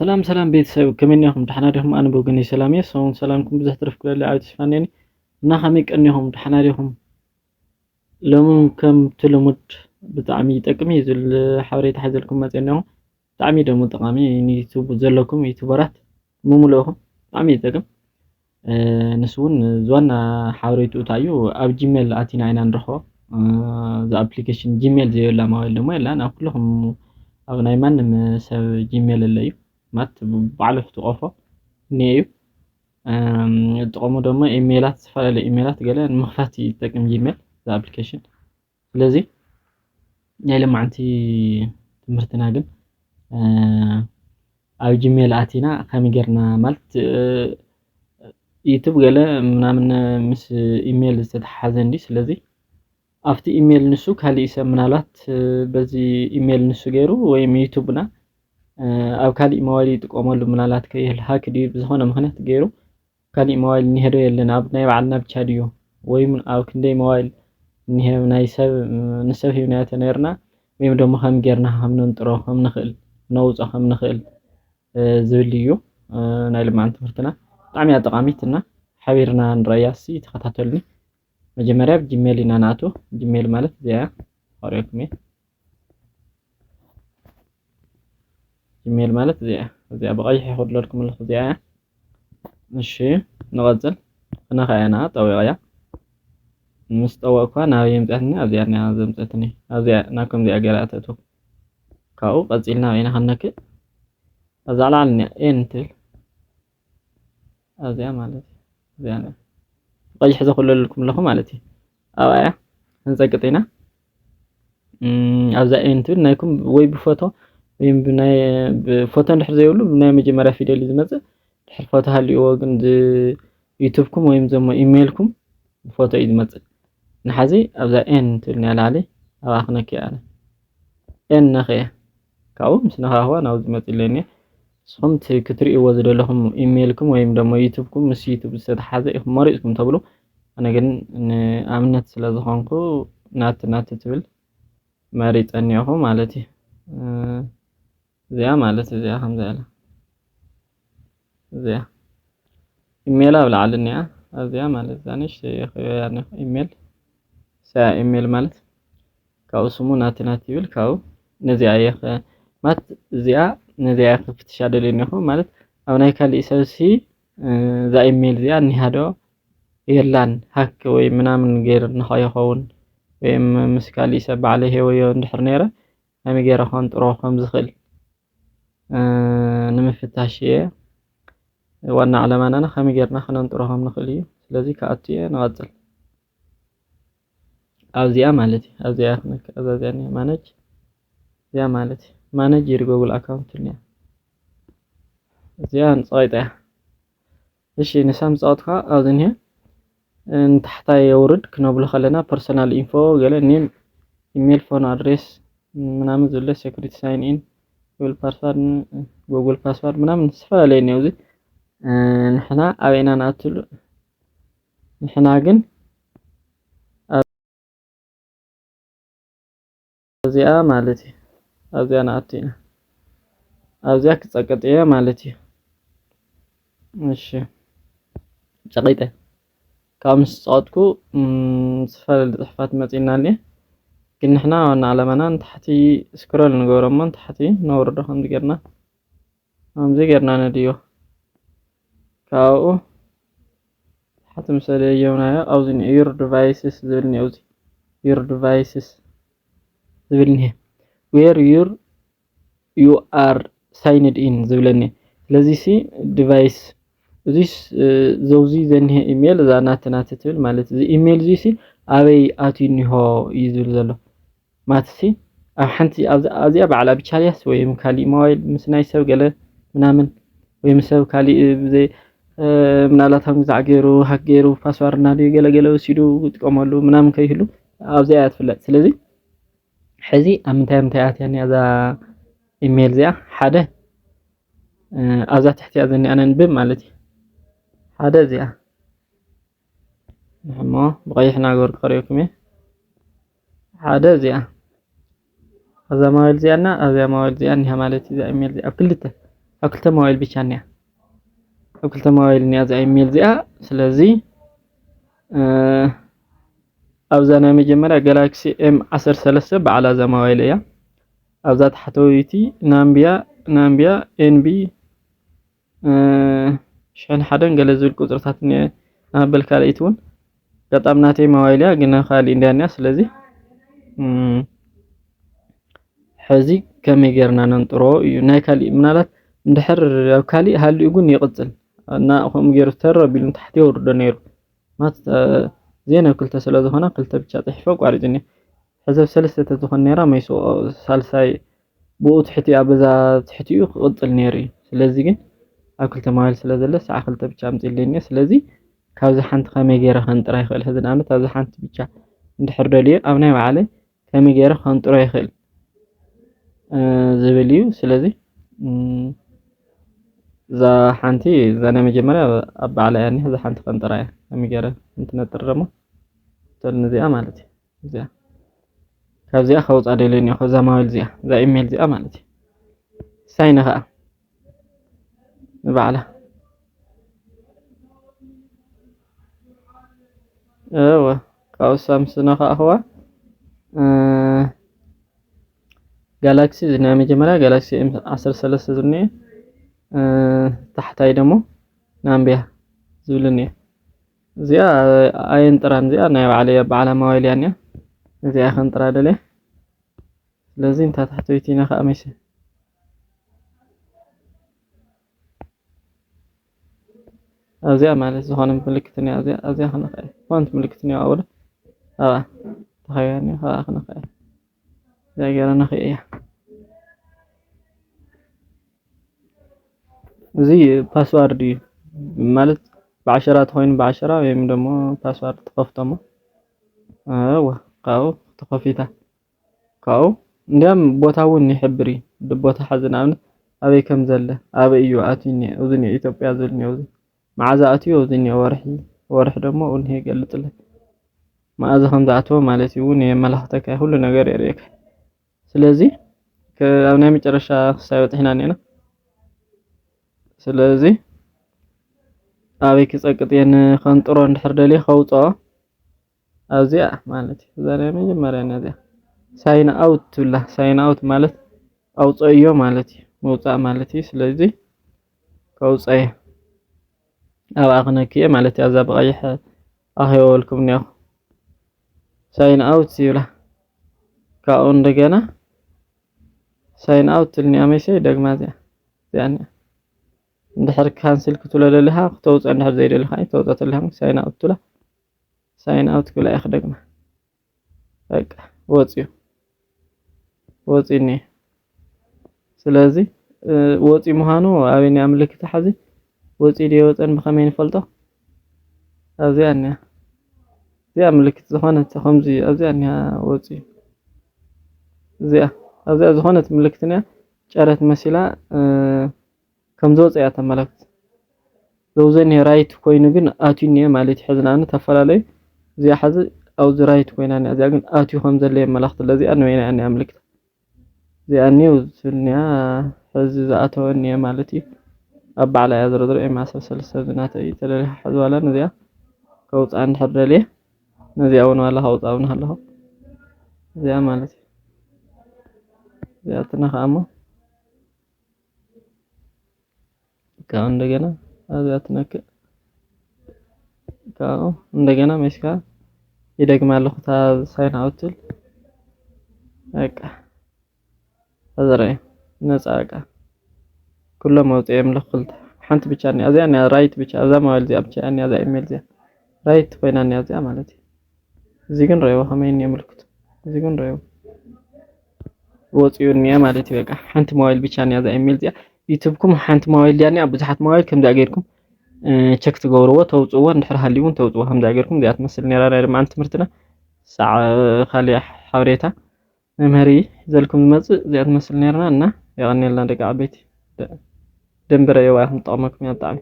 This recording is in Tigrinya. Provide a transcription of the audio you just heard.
ሰላም ቤተሰብ ከመንያኹም ድሓና ዲኹም ኣነ ብወገነይ ሰላም እየ ሰውን ሰላምኩም ብዙሕ ትረፍ ክበል ዓብ ተስፋነኒ እና ከመይ ቀኒኹም ድሓና ዲኹም ሎሚ ከም ትልሙድ ብጣዕሚ ይጠቅም እዩ ዝብል ሓበሬታ ሓዘልኩም መፅአ እኒኹ ብጣዕሚ ደሞ ጠቃሚ ንዩቱብ ዘለኩም ዩቱበራት ምሙልእኹም ብጣዕሚ ይጠቅም ንሱ እውን ዝዋና ሓበሬትኡ እንታይ እዩ ኣብ ጂሜል ኣቲና ኢና ንረኽቦ እዚ ኣፕሊኬሽን ጂሜል ዘይብላ ሞባይል ደሞ የላን ኣብ ኩልኹም ኣብ ናይ ማንም ሰብ ጂሜል ኣሎ እዩ ማት ባዕሉ ትቆፎ ነዩ ጥቅሙ ደግሞ ኢሜላት ዝተፈላለዩ ኢሜላት ገለ ንምኽፋት ይጠቅም ጂሜል ዛ አፕሊኬሽን ስለዚ ናይ ለማዓንቲ ትምህርትና ግን ኣብ ጂሜል ኣቲና ከመይ ጌርና ማለት ዩቱብ ገለ ምናምን ምስ ኢሜል ዝተተሓሓዘ እንዲ ስለዚ ኣብቲ ኢሜል ንሱ ካሊእ ሰብ ምናልባት በዚ ኢሜል ንሱ ገይሩ ወይም ዩቱብና ኣብ ካሊእ ሞባይል ይጥቀመሉ ምናልባት ከይሃክ ድዩ ብዝኾነ ምክንያት ገይሩ ካሊእ ሞባይል እንሄዶ የለን ኣብ ናይ ባዕልና ብቻ ድዩ ወይ ኣብ ክንደይ ሞባይል እንሄብ ናይ ሰብ ንሰብ ሂብናዮ ተነርና ወይም ደግሞ ከም ጌርና ከም ነንጥሮ ከም ንኽእል ነውፆ ከም ንኽእል ዝብል እዩ ናይ ልማዓንቲ ትምህርትና ብጣዕሚ እያ ጠቃሚትና ሓቢርና ንረኣያሲ ተኸታተሉኒ መጀመርያ ጂሜል ኢና ንኣቱ ጂሜል ማለት እዚኣ ኣርእየኩም እየ ጂሜል ማለት እዚኣ ብቀይሕ ይኸድለልኩም ኣለኹ እዚኣ እሺ ንቐፅል ክነኸያና ጠዊቕያ ምስ ጠወቕኳ ናብ የምፅአትኒ ኣብዚኣ ና ዘምፅአትኒ ኣብዚኣ ናብከም እዚኣ ገይራ ተእትው ካብኡ ቀፂልና ኢና ክንነክእ ኣብዛ ላዕሊ ኤን ትብል ኣብዚኣ ማለት እዚኣ ቀይሕ ዘኸለልኩም ኣለኹ ማለት እዩ ኣብያ ክንፀቅጥ ኢና ኣብዛ ኤን ትብል ናይኩም ወይ ብፎቶ ወይም ብናይ ፎቶ እንድሕር ዘይብሉ ብናይ መጀመርያ ፊደል እዩ ዝመፅእ ድሕር ፎቶ ሃልይዎ ግን ዩቱብኩም ወይም ዘሞ ኢሜልኩም ፎቶ እዩ ዝመፅእ ንሓዚ ኣብዛ ኤን ትብል ናይ ላዕሊ ኣብኣ ክነክእ ኣነ ኤን ነኽየ ካብኡ ምስ ነኻኽዋ ናብዚ መፅለኒ ንስኹም ክትርእይዎ ዝደለኹም ኢሜልኩም ወይም ደሞ ዩቱብኩም ምስ ዩቱብ ዝተተሓሓዘ ኢኹም መሪፅኩም ተብሉ ኣነ ግን ንኣብነት ስለዝኾንኩ ናቲ ትብል መሪፀኒ ኢኹ ማለት እዩ እዚኣ ማለት እዚኣ ከምዚ ኣላ እዚኣ ኢሜል ኣብ ላዕሊ እኒኣ ኣብዚኣ ማለት እዛ ንእሽተይ የኽበያ ኢሜል እሳ ኢሜል ማለት ካብኡ ስሙ ናቲ ይብል ካብኡ ነዚኣ ማለት እዚኣ ነዚኣ ክፍትሻ ደልየኒ ኢኹ ማለት ኣብ ናይ ካሊእ ሰብሲ እዛ ኢሜል እዚኣ እኒሃዶ የላን ሃክ ወይ ምናምን ገይር ንኸይኸውን ወይም ምስ ካሊእ ሰብ ባዕለይ ሂበዮ እንድሕር ነይረ ከመይ ገይረ ከንጥሮ ከም ዝኽእል ንምፍታሽ እየ ዋና ዓላማና ከመይ ጌርና ክነንጥሮ ከም ንኽእል እዩ ስለዚ ከኣቱ እየ ንቐፅል ኣብዚኣ ማለት እዩ ኣብዚኣ ክነክእ ኣብዚኣ ማነጅ እዚኣ ማለት እዩ ማነጅ ይር ጎግል ኣካውንት እኒኣ እዚኣ ንፀቂጣ እያ እሺ ንሳ ምፅቐትካ ኣብዚ እኒሀ ንታሕታይ የውርድ ክነብሎ ከለና ፐርሰናል ኢንፎ ገለ ኔም ኢሜል ፎን ኣድሬስ ምናምን ዘሎ ሴኩሪቲ ሳይን ኢን ጉግል ፓስዋርድ ምናምን ዝተፈላለዩ እኒአው እዚ ንሕና ኣበይና ንኣትሉ ንሕና ግን ኣብዚኣ ማለት እዩ ኣብዚኣ ንኣቱ ኢና ኣብዚኣ ክፀቅጥ እየ ማለት እዩ እሺ ፀቂጠ ካብ ምስ ፀቐጥኩ ዝተፈላለዩ ፅሑፋት መፂና እኒአ ግን ንሕና ዋና ዓላማና ንታሕቲ ስክሮል ንገብሮ እሞ ንታሕቲ ነውርዶ ከምዚ ጌርና ነድዮ ካብኡ ታሕቲ ምስ ደየብናዮ ኣብዚ ዩር ዲቫይስስ ዝብል እኒአ ኣብዚ ዩር ዲቫይስስ ዝብል እኒሀ ዌር ዩ ኣር ሳይንድ ኢን ዝብለኒ ስለዚ ሲ ዲቫይስ እዚ ዘውዚ ዘኒሀ ኢሜል እዛ ናቲ ትብል ማለት እዚ ኢሜል እዚ ሲ ኣበይ ኣትዩ እኒሆ እዩ ዝብል ዘሎ ማትሲ ኣብ ሓንቲ ኣብዚኣ ባዕላ ብቻ ድያስ ወይም ካሊእ ሞባይል ምስ ናይ ሰብ ገለ ምናምን ወይም ሰብ ካሊእ ብዘይ ምናልባት ከም ግዛዕ ገይሩ ሃክ ገይሩ ፓስዋርድ ናድዩ ገለገለ ወሲዱ ይጥቀመሉ ምናምን ከይህሉ ኣብዚኣ እያ ትፍለጥ ስለዚ ሕዚ ኣብ ምንታይ ኣትያ እኒኣ እዛ ኢሜል እዚኣ ሓደ ኣብዛ ትሕቲኣ ዘኒኣ ነንብብ ማለት እዩ ሓደ እዚኣ ንሕሞ ብቀይሕ ናገር ክኸሪአኩም እየ ሓደ እዚኣ ኣብዛ ሞባይል እዚኣና ኣብዚኣ ሞባይል እዚኣ እኒሃ ማለት እዩ እዛ ኢሜል እዚኣ ኣብ ክልተ ኣብ ክልተ ሞባይል ብቻ እንያ ኣብ ክልተ ሞባይል እንያ እዛ ኢሜል እዚኣ ስለዚ ኣብዛ ናይ መጀመርያ ጋላክሲ M13 በዓላ እዛ ሞባይል እያ ኣብዛ ታሕተወይቲ ናምቢያ NB ሽሕን ሓደን ገለ ዝብል ቁፅርታት እንያ ኣበል ካልአይቲ እውን ገጣም ናተይ ሞባይል እያ ግን ካልእ እንድያ ስለዚ ሕዚ ከመይ ጌርና ነንጥሮ እዩ ናይ ካልእ ምናልባት እንድሕር ኣብ ካልእ ሃልኡ ግን ይቕፅል እና ከምኡ ገይሩ ተረቢሉ ታሕቲ ይወርዶ ነይሩ ማት ዜና ክልተ ስለዝኾነ ክልተ ብቻ ፅሒፎ ቋሪፅኒ ሕዚ ሰለስተ ተዝኾን ነይራ መይሶ ሳልሳይ ብኡ ትሕቲኣ በዛ ትሕቲኡ ክቕፅል ነይሩ እዩ ስለዚ ግን ኣብ ክልተ ሞባይል ስለ ዘሎ ሰዓ ክልተ ብቻ ኣምፂልኒ ስለዚ ካብዚ ሓንቲ ከመይ ጌረ ከንጥራ ይኽእል ሕዚ ንኣብነት ኣብዚ ሓንቲ ብቻ እንድሕር ደልየ ኣብ ናይ ባዕለይ ከመይ ጌረ ከንጥሮ ይኽእል ዝብል እዩ ስለዚ እዛ ሓንቲ እዛ ናይ መጀመርያ ኣብ ባዕላ እያ እዛ ሓንቲ ከንጥራ እያ ከመይ ጌረ እንትነጥር ደሞ ተልንዚኣ ማለት እዩ እዚኣ ካብዚኣ ከውፃ ደልየኒ ከዛ ሞባይል እዚኣ እዛ ኢሜል እዚኣ ማለት እዩ ሳይነ ከዓ ንባዕላ ካብኡ ሳምሰንግ ከዓ ጋላክሲ ናይ መጀመርያ ጋላክሲ M13 ዝኒአ ታሕታይ ደግሞ ናምቢያ ዝብልኒ እዚኣ ኣየንጥራን እዚኣ ናይ ባዕለይ ባዕላ ሞባይል እያ እዚኣ ከንጥራ ደልየ ስለዚ እንታይ ታሕተወይቲና ከዓ መይሰ እዚኣ ማለት ዝኾነ ምልክት እኒኣ እዚኣ ክነኽእል ፎንት ምልክት እኒኣ ኣብኡ ኣብኣ ተኸያኒ ኣብኣ ክነኽእል እዚኣ ጌረ ነኽእ እያ እዚ ፓስዋርድ እዩ ማለት ብዓሸራ ተኾይኑ ብዓሸራ ወይም ደሞ ፓስዋርድ ተኸፍቶሞ ካብኡ ተኸፊታ ካብኡ እንዲያም ቦታ እውን ይሕብር እዩ ቦታ ሓዚ ንኣብነት ኣበይ ከም ዘለ ኣበይ እዩ ኣትዩ እኒአ እዚ እኒአ ኢትዮጵያ ዝብል እኒአ መዓዝ ኣትዩ እዚ እኒአ ወርሒ ደሞ እውን ይገልፅልህ መዓዝ ከም ዝኣተወ ማለት እዩ እውን የመላኽተካ ሁሉ ነገር የርእየካ ስለዚ ኣብ ናይ መጨረሻ ክሳብ በፂሕና እኒአና ስለዚ ኣበይ ክፀቅጥ እየ ከንጥሮ እንድሕር ደልየ ከውፅኦ ኣብዚኣ ማለት እዩ እዛ ናይ መጀመርያ እዚኣ ሳይን ኣውት ትብላ ሳይን ኣውት ማለት ኣውፅአዮ ማለት እዩ ምውፃእ ማለት እዩ ስለዚ ከውፅአየ ኣብኣ ክነክየ ማለት እዩ ኣብዛ ብቐይሕ ኣኺበልኩም እኒአኹ ሳይን ኣውት ይብላ ካብኡ እንደገና ሳይን ኣውት ትልኒኣ መይሰይ ደግማ እዚኣ እኒኣ እንድሕር ካንስል ክትብሎ ደሊኻ ክተውፅኦ እንድሕር ዘይደሊኻ ተውፅኦ ተለኻ ሳይን ኣውት ትብላ ሳይን ኣውት ክብላ ኢኻ ደግማ በቃ ወፂኡ እኒአ ስለዚ ወፂ ምዃኑ ኣበይኒኣ ምልክት ሓዚ ወፂ ድየ ወፀን ብኸመይ ንፈልጦ ኣብዚኣ እኒኣ እዚኣ ምልክት ዝኾነት ከምዚ ኣብዚኣ እኒኣ ወፂ እዚኣ ኣብዚኣ ዝኾነት ምልክት እኒኣ ጨረት መሲላ ከም ዝወፀ እያ ተመላክት ዘውዘኒ ራይት ኮይኑ ግን ኣትዩ እኒአ ማለት እዩ ሕዚ ንኣብነት ተፈላለዩ እዚኣ ሓዚ ኣብዚ ራይት ኮይና እኒኣ እዚኣ ግን ኣትዩ ከም ዘለ የመላኽት ለዚኣ ንበይና እኒኣ ምልክት እዚኣ እኒአ ዝብል እኒኣ ሕዚ ዝኣተወ እኒአ ማለት እዩ ኣብ ባዕላ እያ ዝረዝሮ M13 ናተይ ተደሊኻ ሕዚ ዋላ ነዚኣ ከውፃ እንድሕር ደልየ ነዚኣ እውን ዋላ ከውፃ እውን ኣለኹ እዚኣ ማለት እዩ እዚኣ ትነኽኣ እሞ ካብኡ እንደገና እዚኣ ትነክእ ካብኡ እንደገና መስካ ይደግማ ኣለኹ እታ ሳይን ኣውት ትብል በቃ ኣዘረየ ነፃ በቃ ኩሎም መውፅኦም ለክልተ ሓንቲ ብቻ እኒኣ እዚኣ እኒኣ ራይት ብቻ ኣብዛ ሞባይል እዚኣ ብቻ እኒኣ እዛ ኢሜል እዚኣ ራይት ኮይና እኒኣ እዚኣ ማለት እዩ እዚ ግን ረእይዎ ከመይ እኒአ ምልክቱ እዚ ግን ረእይዎ ወፂኡ እኒአ ማለት እዩ በቃ ሓንቲ ሞባይል ብቻ እኒኣ እዛ ኢሜል እዚኣ ዩቲብኩም ሓንቲ ሞባይል እያ እኒኣ ብዙሓት ሞባይል ከምዚኣ ጌርኩም ቸክ ትገብርዎ ተውፅዎ እንድሕር ሃልዩ እውን ተውፅዎ ከምዚኣ ጌርኩም እዚኣ ትመስል ነይራ ናይ ድማ ትምህርትና ሳዕ ካሊእ ሓበሬታ መምሃሪ ዘልኩም ዝመፅእ እዚኣ ትመስል ነይርና እና የቀኒልና ደቂ ዓበይቲ ደንበረ የዋይኹም ጠቕመኩም እያ ብጣዕሚ